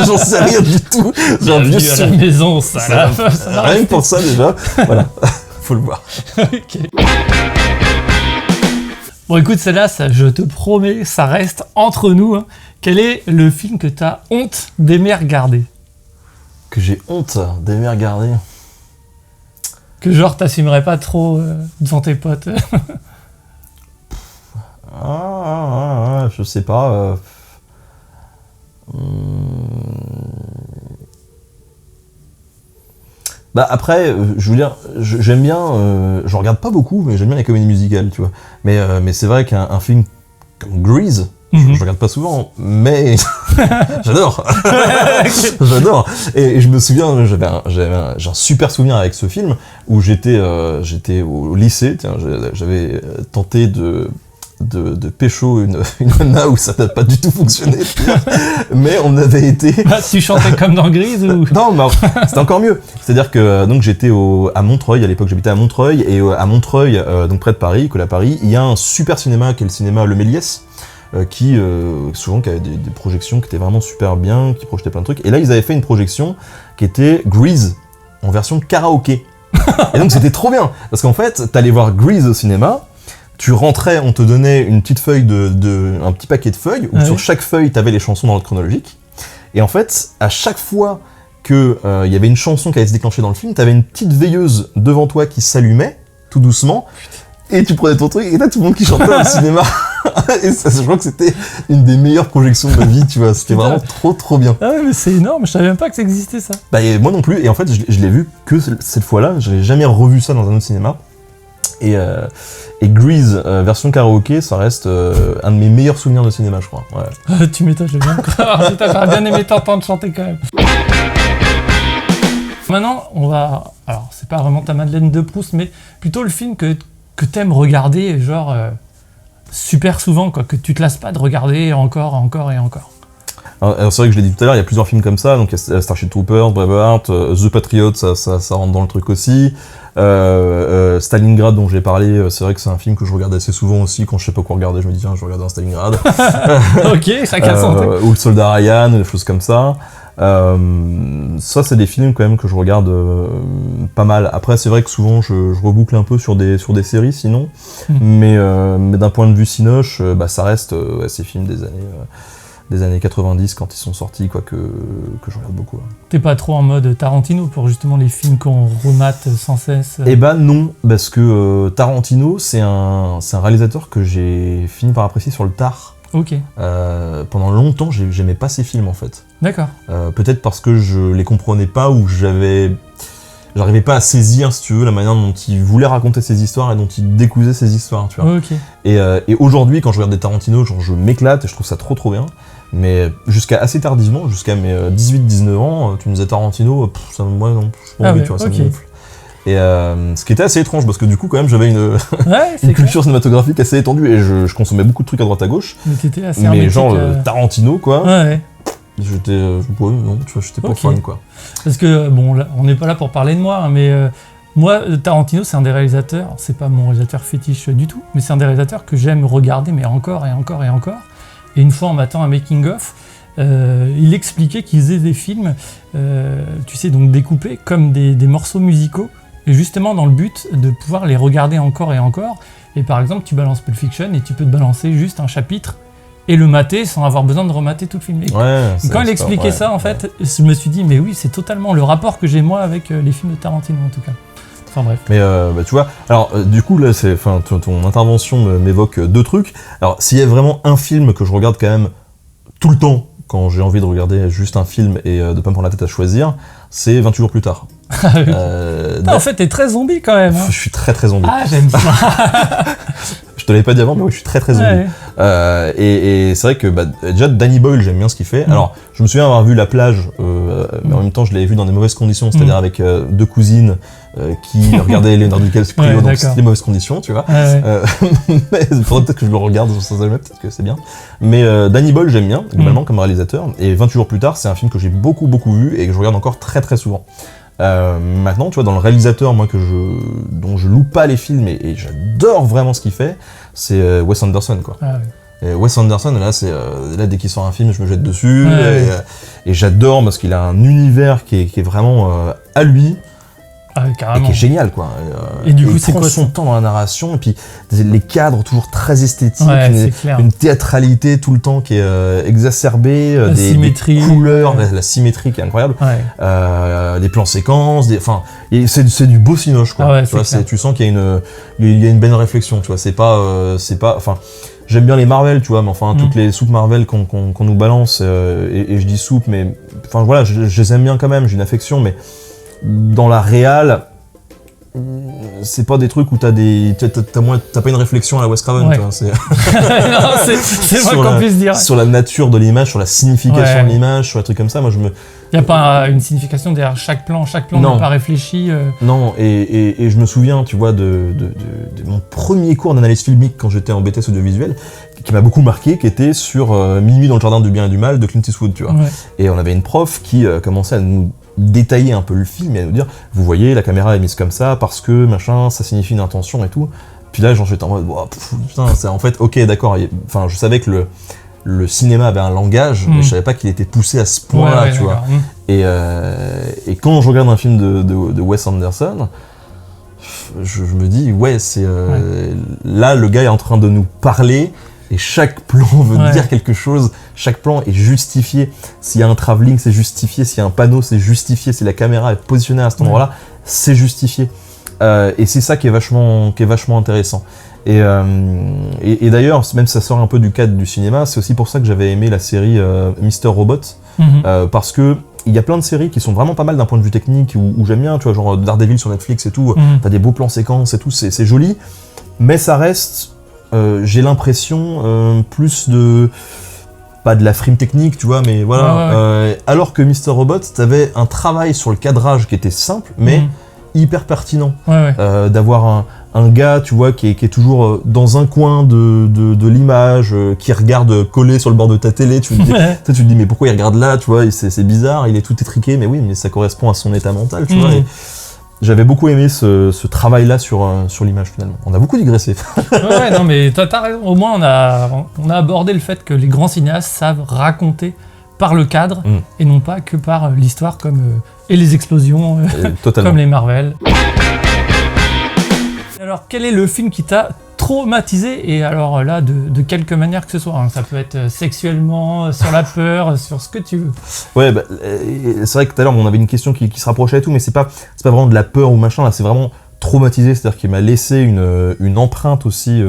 J'en sais rien du tout. J'ai un vieux à la maison, ça rien que pour ça, déjà. Voilà. Faut le voir. Ok. Bon, écoute, celle-là, je te promets, ça reste entre nous. Hein. Quel est le film que t'as honte d'aimer regarder ? Que j'ai honte d'aimer regarder ? Que genre, t'assumerais pas trop devant tes potes je sais pas. Après, je veux dire, j'aime bien, je regarde pas beaucoup, mais j'aime bien les comédies musicales, tu vois. Mais c'est vrai qu'un film comme Grease, je regarde pas souvent, mais j'adore. J'adore. Et je me souviens, j'ai un super souvenir avec ce film où j'étais au lycée, tiens, j'avais tenté de pécho une nana où ça n'a pas du tout fonctionné, mais on avait été... tu chantais comme dans Grease ou... Non, mais c'était encore mieux. C'est-à-dire que donc j'étais à Montreuil, à l'époque j'habitais à Montreuil, et à Montreuil, donc près de Paris, École à Paris, il y a un super cinéma qui est le cinéma Le Méliès, qui avait des projections qui étaient vraiment super bien, qui projetaient plein de trucs. Et là, ils avaient fait une projection qui était Grease, en version karaoké. Et donc c'était trop bien, parce qu'en fait, t'allais voir Grease au cinéma, tu rentrais, on te donnait une petite feuille un petit paquet de feuilles, où sur chaque feuille, t'avais les chansons dans l'ordre chronologique. Et en fait, à chaque fois que y avait une chanson qui allait se déclencher dans le film, t'avais une petite veilleuse devant toi qui s'allumait, tout doucement, et tu prenais ton truc, et t'as tout le monde qui chantait dans le cinéma. Et ça, je crois que c'était une des meilleures projections de ma vie, tu vois, c'était vraiment trop bien. Ah ouais, mais c'est énorme, je savais même pas que ça existait, ça. Moi non plus, et en fait, je l'ai vu que cette fois-là, je n'ai jamais revu ça dans un autre cinéma. Et Grease, version karaoké, ça reste un de mes meilleurs souvenirs de cinéma, je crois. Ouais. Tu m'étonnes, je viens de croire. Putain, j'aurais bien aimé t'entendre chanter quand même. Maintenant, on va... Alors, c'est pas vraiment ta Madeleine de Proust, mais plutôt le film que t'aimes regarder, genre, super souvent, quoi, que tu te lasses pas de regarder encore et encore. Alors c'est vrai que je l'ai dit tout à l'heure, il y a plusieurs films comme ça, donc il y a Starship Troopers, Braveheart, The Patriot, ça rentre dans le truc aussi. Stalingrad dont j'ai parlé, c'est vrai que c'est un film que je regarde assez souvent aussi, quand je sais pas quoi regarder, je me dis tiens, je regarde un Stalingrad. Ok, chacun son truc. Ou le Soldat Ryan, des choses comme ça. Ça c'est des films quand même que je regarde pas mal. Après c'est vrai que souvent je reboucle un peu sur des séries sinon, mais d'un point de vue cinoche, ça reste ces films des années 90 quand ils sont sortis, quoi, que je regarde beaucoup. Ouais. T'es pas trop en mode Tarantino pour justement les films qu'on remate sans cesse Eh non, parce que Tarantino c'est un réalisateur que j'ai fini par apprécier sur le tard. Ok. Pendant longtemps, j'aimais pas ces films en fait. D'accord. Peut-être parce que je les comprenais pas ou j'arrivais pas à saisir, si tu veux, la manière dont il voulait raconter ses histoires et dont il décousait ses histoires, tu vois. Ok. Et aujourd'hui, quand je regarde des Tarantino, genre, je m'éclate et je trouve ça trop bien. Mais jusqu'à assez tardivement, jusqu'à mes 18-19 ans, tu me disais Tarantino, moi non, je pas envie, tu vois, ça me gonfle. Et ce qui était assez étrange, parce que du coup, quand même, j'avais une culture cinématographique assez étendue et je consommais beaucoup de trucs à droite à gauche. Mais t'étais assez mais genre Tarantino, quoi. Ouais. J'étais pas fan, quoi. Parce que, bon, là, on n'est pas là pour parler de moi, hein, mais moi, Tarantino, c'est un des réalisateurs, c'est pas mon réalisateur fétiche du tout, mais c'est un des réalisateurs que j'aime regarder, mais encore et encore et encore. Et une fois, en m'attendant un making-of, il expliquait qu'il faisait des films, tu sais, donc découpés comme des morceaux musicaux, et justement dans le but de pouvoir les regarder encore et encore. Et par exemple, tu balances Pulp Fiction et tu peux te balancer juste un chapitre et le mater sans avoir besoin de remater tout le film. Et quand il expliquait ça, en fait, je me suis dit, mais oui, c'est totalement le rapport que j'ai moi avec les films de Tarantino, en tout cas. Enfin bref. Mais tu vois, alors du coup là, ton intervention m'évoque deux trucs. Alors s'il y a vraiment un film que je regarde quand même tout le temps quand j'ai envie de regarder juste un film et de pas me prendre la tête à choisir, c'est 28 jours plus tard. En fait, t'es très zombie quand même. Hein. Je suis très zombie. Ah, j'aime ça. Je te l'avais pas dit avant, mais oui, je suis très zombie. Ouais. Et c'est vrai que déjà Danny Boyle, j'aime bien ce qu'il fait. Alors, je me souviens avoir vu La Plage, mais en même temps, je l'avais vu dans des mauvaises conditions, c'est-à-dire avec deux cousines qui regardaient Leonardo DiCaprio, donc c'était des mauvaises conditions, tu vois. Mais il faudrait peut-être que je le regarde sans jamais, peut-être que c'est bien. Mais Danny Boyle, j'aime bien, globalement, comme réalisateur. Et 28 jours plus tard, c'est un film que j'ai beaucoup vu et que je regarde encore très souvent. Maintenant, tu vois, dans le réalisateur, moi, dont je loupe pas les films et j'adore vraiment ce qu'il fait, c'est Wes Anderson, quoi. Et Wes Anderson, là, dès qu'il sort un film, je me jette dessus et j'adore parce qu'il a un univers qui est vraiment à lui. Et qui est génial, quoi. Et du coup, il prend son temps dans la narration, et puis les cadres toujours très esthétiques, une théâtralité tout le temps qui est exacerbée, des couleurs, la symétrie qui est incroyable, des plans séquences, c'est du beau cinoche, quoi. Tu sens qu'il y a une belle réflexion, tu vois. C'est pas, j'aime bien les Marvel, tu vois, mais enfin toutes les soupes Marvel qu'on nous balance, et je dis soupe, mais enfin voilà, je les aime bien quand même, j'ai une affection, mais dans la réal, c'est pas des trucs où t'as pas une réflexion à la Wes Craven, tu vois, c'est vrai qu'on puisse dire. Sur la nature de l'image, sur la signification de l'image, sur les trucs comme ça, moi y a pas une signification derrière chaque plan n'est pas réfléchi. Non, et je me souviens, tu vois, de mon premier cours d'analyse filmique quand j'étais en BTS audiovisuel, qui m'a beaucoup marqué, qui était sur Minuit dans le jardin du bien et du mal de Clint Eastwood, tu vois. Et on avait une prof qui commençait à nous détailler un peu le film et à nous dire, vous voyez, la caméra est mise comme ça parce que machin, ça signifie une intention et tout. Puis là, j'étais en mode, putain, c'est en fait, ok, d'accord. Enfin, je savais que le cinéma avait un langage, mais je savais pas qu'il était poussé à ce point-là, tu vois. Et quand je regarde un film de Wes Anderson, je me dis, là, le gars est en train de nous parler. Et chaque plan veut dire quelque chose, chaque plan est justifié. S'il y a un travelling, c'est justifié. S'il y a un panneau, c'est justifié. Si la caméra est positionnée à cet endroit-là, c'est justifié. Et c'est ça qui est vachement intéressant. Et d'ailleurs, même si ça sort un peu du cadre du cinéma, c'est aussi pour ça que j'avais aimé la série Mr. Robot. Parce que il y a plein de séries qui sont vraiment pas mal d'un point de vue technique, où j'aime bien, tu vois, genre Daredevil sur Netflix et tout. T'as des beaux plans séquences et tout, c'est joli. Mais ça reste... j'ai l'impression plus pas de la frime technique, tu vois, mais voilà. Alors que Mr. Robot, t'avais un travail sur le cadrage qui était simple, mais hyper pertinent. D'avoir un gars, tu vois, qui est toujours dans un coin de l'image, qui regarde collé sur le bord de ta télé, tu te dis mais pourquoi il regarde là, tu vois, c'est bizarre, il est tout étriqué, mais oui, mais ça correspond à son état mental, tu vois. Et j'avais beaucoup aimé ce travail-là sur l'image, finalement. On a beaucoup digressé. Non, mais t'as raison. Au moins, on a abordé le fait que les grands cinéastes savent raconter par le cadre et non pas que par l'histoire et les explosions comme les Marvel. Alors, quel est le film qui t'a traumatisé, et alors là, de quelque manière que ce soit, hein. Ça peut être sexuellement, sur la peur, sur ce que tu veux. Ouais, c'est vrai que tout à l'heure, on avait une question qui se rapprochait et tout, mais c'est pas vraiment de la peur ou machin, là, c'est vraiment traumatisé, c'est-à-dire qu'il m'a laissé une empreinte aussi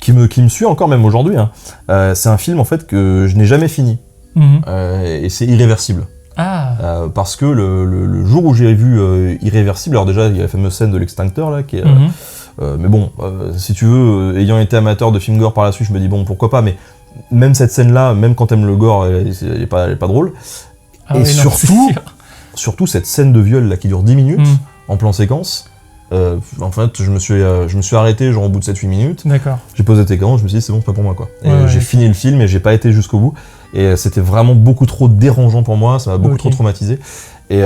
qui me suit encore même aujourd'hui. Hein. C'est un film en fait que je n'ai jamais fini. Et c'est Irréversible. Parce que le jour où j'ai vu Irréversible, alors déjà il y a la fameuse scène de l'extincteur là qui est... mais bon, si tu veux, ayant été amateur de film gore par la suite, je me dis bon pourquoi pas, mais même cette scène là, même quand t'aimes le gore, elle est pas drôle. Et surtout cette scène de viol là qui dure 10 minutes en plan séquence. En fait, je me suis arrêté genre au bout de 7-8 minutes. D'accord. J'ai posé l'écran, je me suis dit c'est bon, c'est pas pour moi quoi. Et j'ai fini le film et j'ai pas été jusqu'au bout. Et c'était vraiment beaucoup trop dérangeant pour moi, ça m'a beaucoup trop traumatisé. Et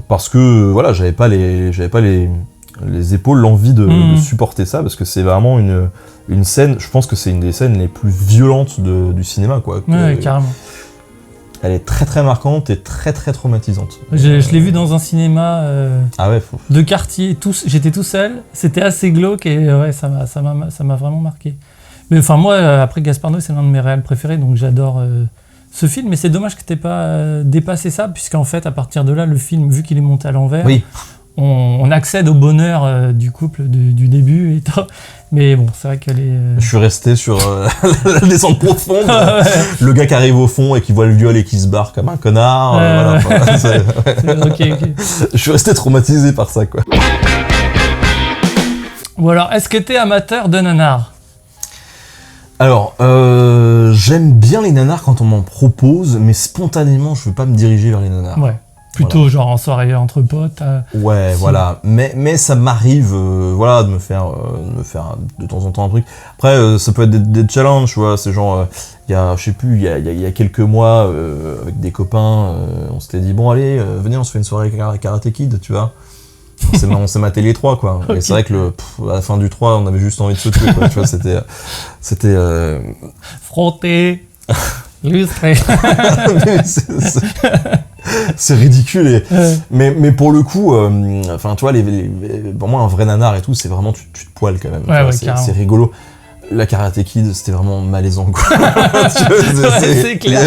parce que voilà, j'avais pas les épaules, l'envie de supporter ça, parce que c'est vraiment une scène, je pense que c'est une des scènes les plus violentes du cinéma quoi. Ouais, carrément. Elle est très très marquante et très très traumatisante. Je l'ai vu dans un cinéma de quartier, j'étais tout seul, c'était assez glauque et ouais, ça m'a vraiment marqué. Mais enfin moi, après Gaspard Noé, c'est l'un de mes réals préférés, donc j'adore ce film, mais c'est dommage que t'aies pas dépassé ça, puisqu'en fait à partir de là, le film, vu qu'il est monté à l'envers, on accède au bonheur du couple du début et tout. Mais bon, c'est vrai qu'elle est... Je suis resté sur la descente profonde. Le gars qui arrive au fond et qui voit le viol et qui se barre comme un connard. Voilà, ok. Je suis resté traumatisé par ça, quoi. Bon alors, est-ce que t'es amateur de nanar ? Alors, j'aime bien les nanars quand on m'en propose, mais spontanément, je veux pas me diriger vers les nanars. Ouais. Plutôt genre en soirée entre potes. Ouais, voilà. Mais ça m'arrive, de me faire de temps en temps un truc. Après, ça peut être des challenges, tu vois. C'est genre, il y a quelques mois, avec des copains, on s'était dit bon allez, venez, on se fait une soirée Karate Kid, tu vois. On s'est maté les 3 quoi. Okay. Et c'est vrai que à la fin du 3, on avait juste envie de se tuer quoi. Tu vois, c'était frotter, lustrer. C'est ridicule mais pour le coup enfin tu vois pour moi un vrai nanar et tout c'est vraiment tu te poiles quand même c'est rigolo. La Karate Kid c'était vraiment malaisant quoi. C'est clair.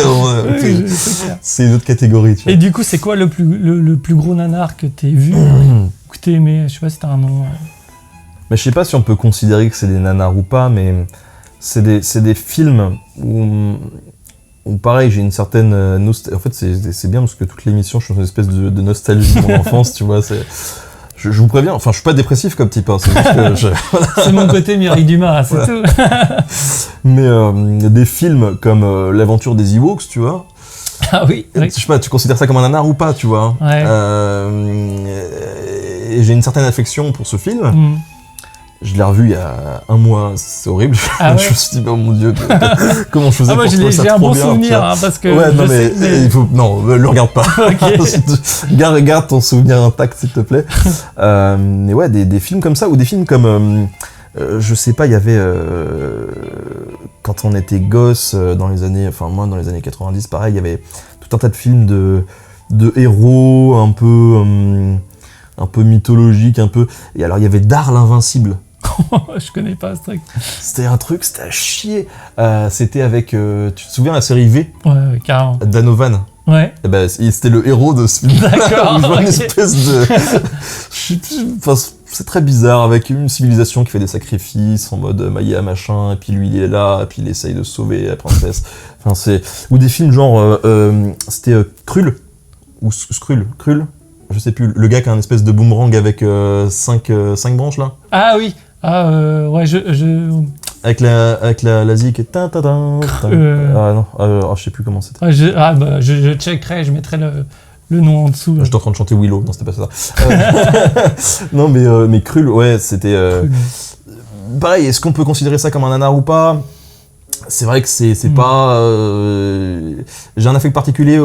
C'est une autre catégorie tu vois. Et du coup c'est quoi le plus gros nanar que t'aies vu que t'aies aimé, je sais pas si t'as un nom. Mais je sais pas si on peut considérer que c'est des nanars ou pas, mais c'est des films où pareil, j'ai une certaine nostalgie. En fait, c'est bien parce que toute l'émission, je suis dans une espèce de nostalgie de mon enfance, tu vois. Je vous préviens, enfin, je suis pas dépressif comme type, hein, c'est juste que c'est mon côté Mireille Dumas, c'est tout. Mais des films comme L'aventure des Ewoks, tu vois. Ah oui. Je sais pas, tu considères ça comme un nanar ou pas, tu vois. Ouais. Et j'ai une certaine affection pour ce film. Je l'ai revu il y a un mois, c'est horrible. Je me suis dit, oh mon Dieu, comment je faisais pour trouver ça trop bien. J'ai un bon souvenir, hein, parce que... Ouais, non, mais il faut... Non, le regarde pas. Okay. Garde ton souvenir intact, s'il te plaît. Mais ouais, des films comme ça, ou des films comme... je sais pas, il y avait... quand on était gosse, dans les années 90, pareil, il y avait tout un tas de films de héros, un peu mythologiques, un peu... Et alors, il y avait Dar l'Invincible. Je connais pas ce truc. C'était un truc, c'était à chier. C'était avec, tu te souviens, la série V ? Ouais, carrément. Danovan. Ouais. Et ben, c'était le héros de ce film. D'accord. Une espèce de... Enfin, c'est très bizarre, avec une civilisation qui fait des sacrifices, en mode Maya machin, et puis lui il est là, et puis il essaye de sauver la princesse. Enfin, c'est... Ou des films genre... c'était Krull. Ou Skrull. Je sais plus, le gars qui a un espèce de boomerang avec 5 branches là. Ah oui. Ouais, Avec la zik et Ah non, je sais plus comment c'était. Je checkerai, je mettrai le nom en dessous. J'étais en train de chanter Willow, non c'était pas ça. Non mais Krull, ouais, c'était... Pareil, est-ce qu'on peut considérer ça comme un nanar ou pas ? C'est vrai que c'est pas... J'ai un affect particulier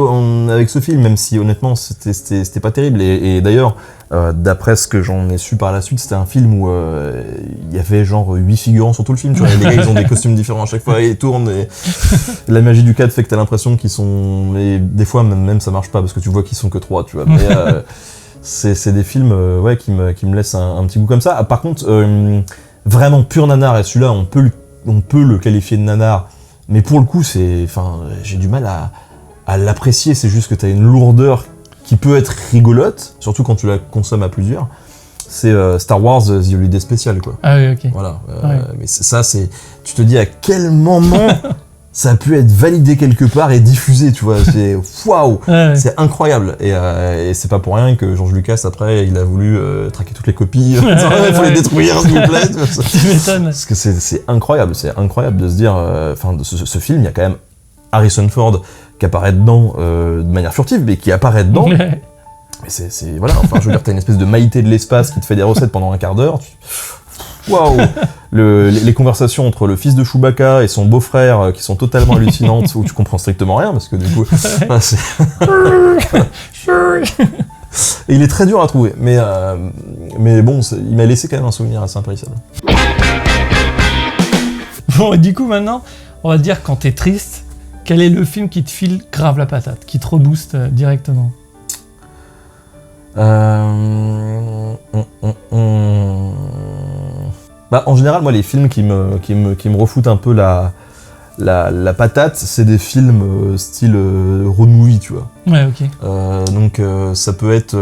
avec ce film, même si honnêtement c'était pas terrible. Et d'ailleurs, d'après ce que j'en ai su par la suite, c'était un film où il y avait genre 8 figurants sur tout le film. Tu vois, les gars ils ont des costumes différents à chaque fois, ils tournent. Et la magie du cadre fait que t'as l'impression qu'ils sont... Mais des fois même ça marche pas parce que tu vois qu'ils sont que 3, tu vois. Mais c'est des films qui me laissent un petit goût comme ça. Par contre, vraiment pur nanar, et celui-là on peut le qualifier de nanar, mais pour le coup, j'ai du mal à l'apprécier, c'est juste que t'as une lourdeur qui peut être rigolote, surtout quand tu la consommes à plusieurs. c'est Star Wars The Holiday Special, quoi. Ah oui, ok. Voilà. Ouais. Mais ça, c'est... Tu te dis à quel moment ça a pu être validé quelque part et diffusé, tu vois. C'est waouh, c'est incroyable. Et c'est pas pour rien que George Lucas, après, il a voulu traquer toutes les copies. Il faut les détruire, s'il vous plaît. Tu m'étonnes. Parce que c'est incroyable de se dire... Enfin, ce film, il y a quand même Harrison Ford qui apparaît dedans de manière furtive, mais qui apparaît dedans. Mais voilà, enfin, je veux dire, t'as une espèce de Maïté de l'espace qui te fait des recettes pendant un quart d'heure. Waouh. Les conversations entre le fils de Chewbacca et son beau-frère qui sont totalement hallucinantes, où tu comprends strictement rien, parce que du coup... Et il est très dur à trouver, mais bon, il m'a laissé quand même un souvenir assez impérissable. Bon, et du coup, maintenant, on va te dire, quand t'es triste, quel est le film qui te file grave la patate, qui te rebooste directement? Bah, en général, moi, les films qui me refoutent un peu la patate, c'est des films style road movie, tu vois. Ouais, ok. Donc ça peut être...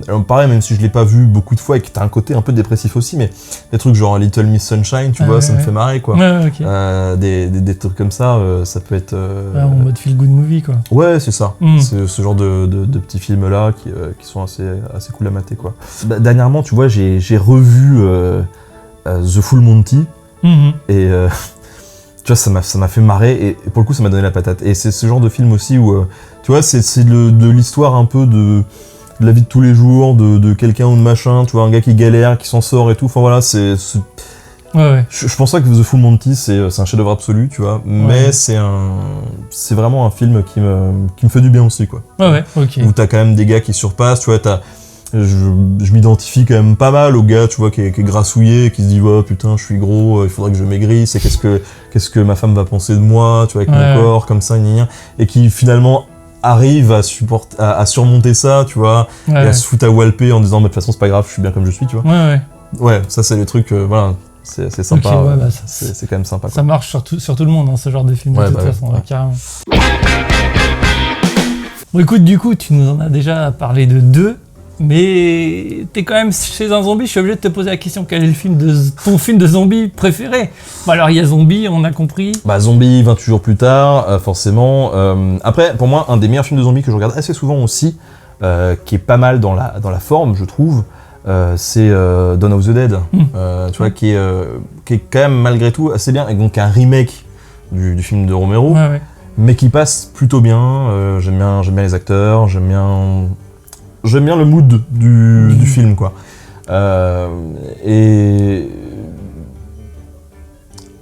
alors pareil, même si je l'ai pas vu beaucoup de fois et que t'as un côté un peu dépressif aussi, mais des trucs genre Little Miss Sunshine, tu vois, ça me fait marrer, quoi. Ouais, ok. Des trucs comme ça, ça peut être... en mode feel good movie, quoi. Ouais, c'est ça. C'est ce genre de petits films-là qui sont assez cool à mater, quoi. Bah, dernièrement, tu vois, j'ai revu The Full Monty, et... tu vois, ça m'a fait marrer, et pour le coup, ça m'a donné la patate. Et c'est ce genre de film aussi où, tu vois, c'est de l'histoire un peu de la vie de tous les jours, de quelqu'un ou de machin, tu vois, un gars qui galère, qui s'en sort et tout. Enfin voilà, Ouais. Je pense pas que The Full Monty, c'est un chef-d'œuvre absolu, tu vois, mais c'est vraiment un film qui me fait du bien aussi, quoi. Ouais, ok. Où t'as quand même des gars qui surpassent, tu vois, je m'identifie quand même pas mal au gars, tu vois, qui est grassouillé, qui se dit oh putain je suis gros, il faudrait que je maigrisse, et qu'est-ce que ma femme va penser de moi, tu vois, avec mon corps comme ça, et qui finalement arrive à surmonter ça, tu vois, et à se foutre à walper en disant de toute façon c'est pas grave, je suis bien comme je suis, tu vois. Ouais, ça c'est les trucs, voilà, c'est sympa, okay, bah, c'est quand même sympa, quoi. Ça marche sur tout le monde, hein, ce genre de film, de toute façon, carrément. Bon écoute, du coup tu nous en as déjà parlé de 2. Mais t'es quand même chez un zombie, je suis obligé de te poser la question, quel est ton film de zombie préféré? Bon alors il y a Zombie, on a compris. Bah Zombie, 28 jours plus tard, forcément. Après, pour moi, un des meilleurs films de zombies que je regarde assez souvent aussi, qui est pas mal dans la forme, je trouve, c'est Dawn of the Dead, tu vois, qui est quand même malgré tout assez bien, et donc un remake du film de Romero, mais qui passe plutôt bien. J'aime bien les acteurs, j'aime bien le mood du film, quoi. Et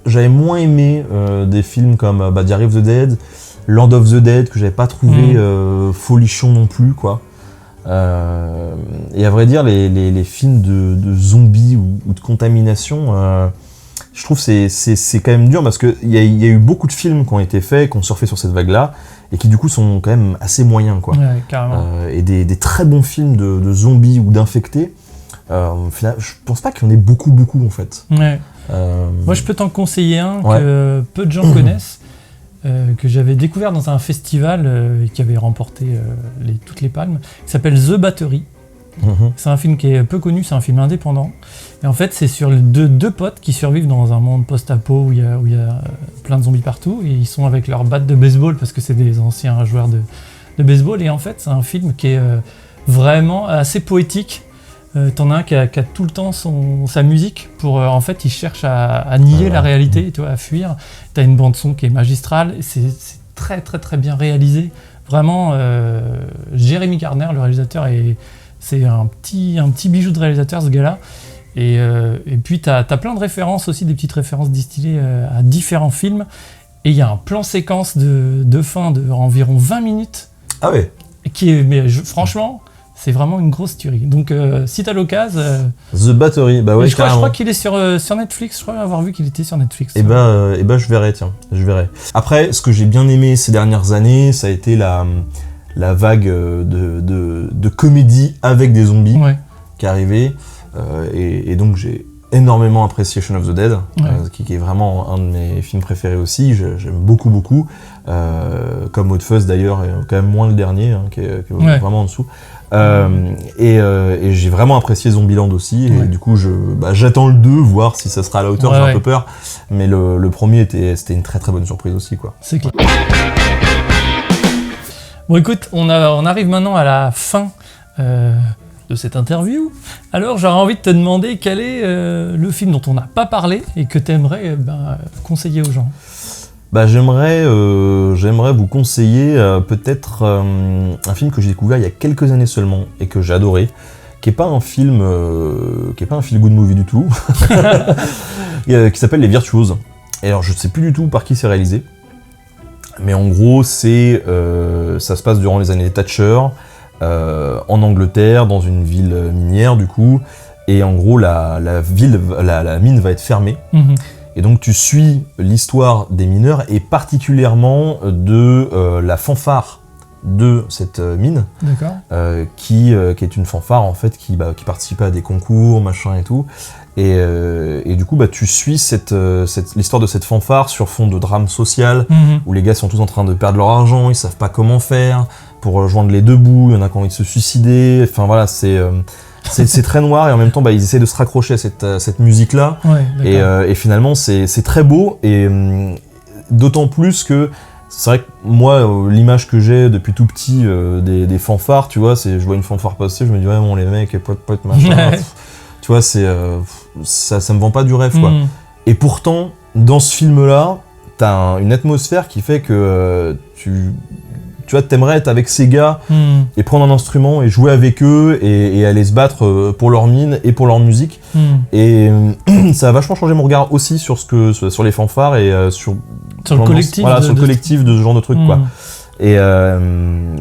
j'avais moins aimé des films comme Diary of the Dead, Land of the Dead, que j'avais pas trouvé folichon non plus, quoi. Et à vrai dire, les films de zombies ou de contamination, je trouve que c'est quand même dur, parce qu'il y a eu beaucoup de films qui ont été faits, qui ont surfé sur cette vague-là, et qui du coup sont quand même assez moyens, quoi. Ouais, carrément. Et des très bons films de zombies ou d'infectés, je pense pas qu'il y en ait beaucoup en fait. Ouais. Moi je peux t'en conseiller un que peu de gens connaissent, que j'avais découvert dans un festival qui avait remporté toutes les palmes, qui s'appelle The Battery. C'est un film qui est peu connu, c'est un film indépendant. Et en fait, c'est sur deux potes qui survivent dans un monde post-apo où il y a plein de zombies partout. Et ils sont avec leur batte de baseball parce que c'est des anciens joueurs de baseball. Et en fait, c'est un film qui est vraiment assez poétique. T'en as un qui a tout le temps sa musique pour... en fait, il cherche à nier la réalité, tu vois, à fuir. T'as une bande-son qui est magistrale. Et c'est très, très, très bien réalisé. Vraiment, Jeremy Garner, le réalisateur, c'est un petit bijou de réalisateur, ce gars-là. Et puis t'as plein de références aussi, des petites références distillées à différents films. Et il y a un plan séquence de fin d'environ 20 minutes. Ah ouais. Franchement, c'est vraiment une grosse tuerie. Donc si t'as l'occasion... The Battery, bah ouais, je crois qu'il est sur Netflix, je crois avoir vu qu'il était sur Netflix. Et bah je verrai, tiens, je verrai. Après, ce que j'ai bien aimé ces dernières années, ça a été la vague de comédie avec des zombies qui est arrivée. Et donc j'ai énormément apprécié Shaun of the Dead, qui est vraiment un de mes films préférés aussi. J'aime beaucoup. Comme Hot Fuzz d'ailleurs, et quand même moins le dernier, qui est vraiment en dessous. Et j'ai vraiment apprécié Zombieland aussi, et du coup j'attends le 2, voir si ça sera à la hauteur, j'ai un peu peur, mais le premier c'était une très très bonne surprise aussi, quoi. C'est clair. Bon écoute, on arrive maintenant à la fin de cette interview. Alors j'aurais envie de te demander quel est le film dont on n'a pas parlé et que tu aimerais conseiller aux gens. J'aimerais vous conseiller peut-être un film que j'ai découvert il y a quelques années seulement et que j'ai adoré, qui est pas un film feel good movie du tout, qui s'appelle Les Virtuoses. Et alors je sais plus du tout par qui c'est réalisé, mais en gros ça se passe durant les années Thatcher, en Angleterre, dans une ville minière du coup, et en gros la mine va être fermée. Et donc tu suis l'histoire des mineurs et particulièrement de la fanfare de cette mine, qui est une fanfare en fait qui participait à des concours, machin et tout. Et du coup tu suis l'histoire de cette fanfare sur fond de drame social, où les gars sont tous en train de perdre leur argent, ils savent pas comment faire pour rejoindre les deux bouts, il y en a qui ont envie de se suicider, enfin voilà, c'est très noir, et en même temps ils essaient de se raccrocher à cette musique là, et finalement c'est très beau, et d'autant plus que c'est vrai que moi l'image que j'ai depuis tout petit des fanfares, tu vois, je vois une fanfare passer, je me dis ouais bon les mecs pote machin, tu vois, ça me vend pas du rêve, quoi. Et pourtant dans ce film là t'as une atmosphère qui fait que tu vois, t'aimerais être avec ces gars et prendre un instrument et jouer avec eux et aller se battre pour leur mine et pour leur musique. Et ça a vachement changé mon regard aussi sur les fanfares et sur le collectif, sur le collectif de ce genre de trucs, quoi. Et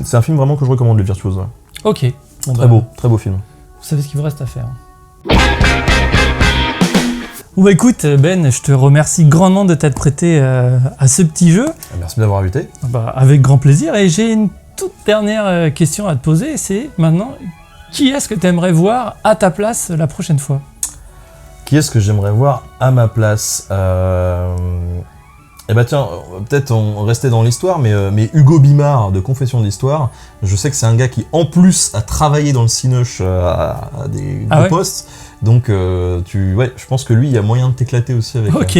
c'est un film vraiment que je recommande, Les Virtuoses. Ouais. Ok. Bon, très beau film. Vous savez ce qu'il vous reste à faire. Bon écoute Ben, je te remercie grandement de t'être prêté à ce petit jeu. Merci de m'avoir invité. Avec grand plaisir, et j'ai une toute dernière question à te poser, c'est maintenant, qui est-ce que tu aimerais voir à ta place la prochaine fois ? Qui est-ce que j'aimerais voir à ma place ? Tiens, peut-être on restait dans l'histoire, mais Hugo Bimard de Confession d'Histoire, je sais que c'est un gars qui en plus a travaillé dans le Cinoche à des gros postes. Donc, je pense que lui, il y a moyen de t'éclater aussi avec. Ok.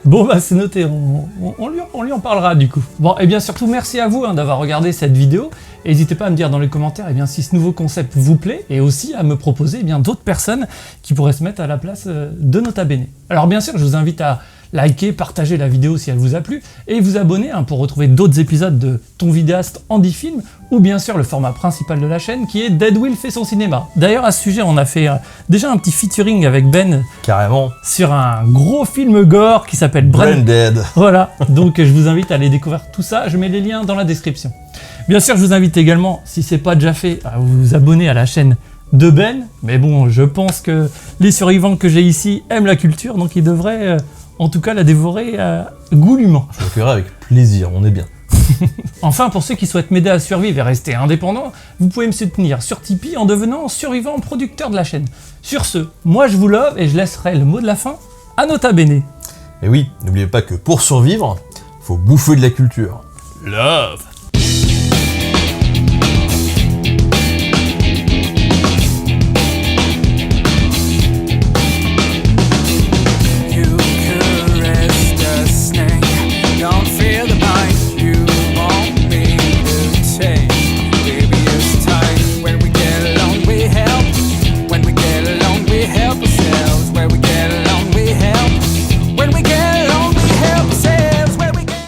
Bon, c'est noté. On lui en parlera du coup. Bon, et bien surtout, merci à vous d'avoir regardé cette vidéo. N'hésitez pas à me dire dans les commentaires si ce nouveau concept vous plaît, et aussi à me proposer d'autres personnes qui pourraient se mettre à la place de Nota Bene. Alors bien sûr, je vous invite à liker, partager la vidéo si elle vous a plu, et vous abonner pour retrouver d'autres épisodes de Ton Vidéaste en 10 films, ou bien sûr le format principal de la chaîne qui est Dead Will fait son cinéma. D'ailleurs à ce sujet, on a fait déjà un petit featuring avec Ben, carrément, sur un gros film gore qui s'appelle Brain Dead. Voilà, donc je vous invite à aller découvrir tout ça, je mets les liens dans la description. Bien sûr, je vous invite également, si c'est pas déjà fait, à vous abonner à la chaîne de Ben, mais bon, je pense que les survivants que j'ai ici aiment la culture, donc ils devraient en tout cas la dévorer goulûment. Je le ferai avec plaisir, on est bien. Enfin, pour ceux qui souhaitent m'aider à survivre et rester indépendant, vous pouvez me soutenir sur Tipeee en devenant survivant producteur de la chaîne. Sur ce, moi je vous love et je laisserai le mot de la fin à Nota Bene. Et oui, n'oubliez pas que pour survivre, faut bouffer de la culture. Love.